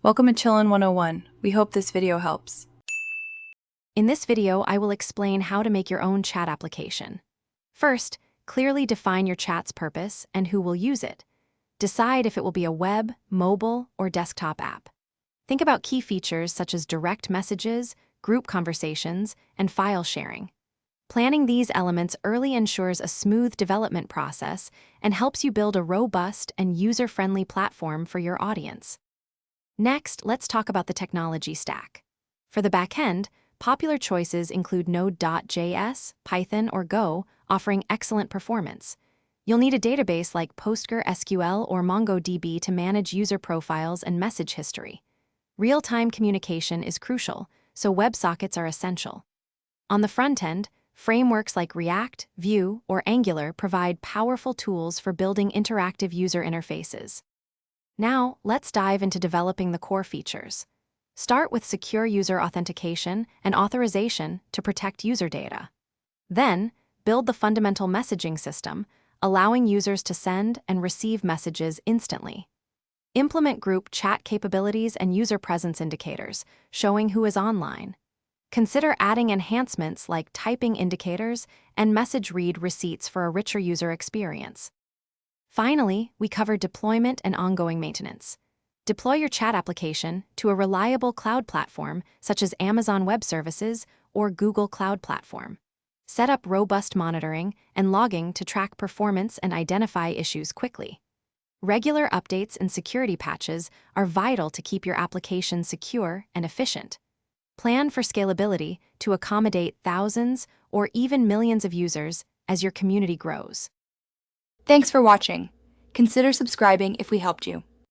Welcome to Chillin' 101. We hope this video helps. In this video, I will explain how to make your own chat application. First, clearly define your chat's purpose and who will use it. Decide if it will be a web, mobile, or desktop app. Think about key features such as direct messages, group conversations, and file sharing. Planning these elements early ensures a smooth development process and helps you build a robust and user-friendly platform for your audience. Next, let's talk about the technology stack. For the backend, popular choices include Node.js, Python, or Go, offering excellent performance. You'll need a database like PostgreSQL or MongoDB to manage user profiles and message history. Real-time communication is crucial, so WebSockets are essential. On the front end, frameworks like React, Vue, or Angular provide powerful tools for building interactive user interfaces. Now, let's dive into developing the core features. Start with secure user authentication and authorization to protect user data. Then, build the fundamental messaging system, allowing users to send and receive messages instantly. Implement group chat capabilities and user presence indicators, showing who is online. Consider adding enhancements like typing indicators and message read receipts for a richer user experience. Finally, we cover deployment and ongoing maintenance. Deploy your chat application to a reliable cloud platform such as Amazon Web Services or Google Cloud Platform. Set up robust monitoring and logging to track performance and identify issues quickly. Regular updates and security patches are vital to keep your application secure and efficient. Plan for scalability to accommodate thousands or even millions of users as your community grows. Thanks for watching. Consider subscribing if we helped you.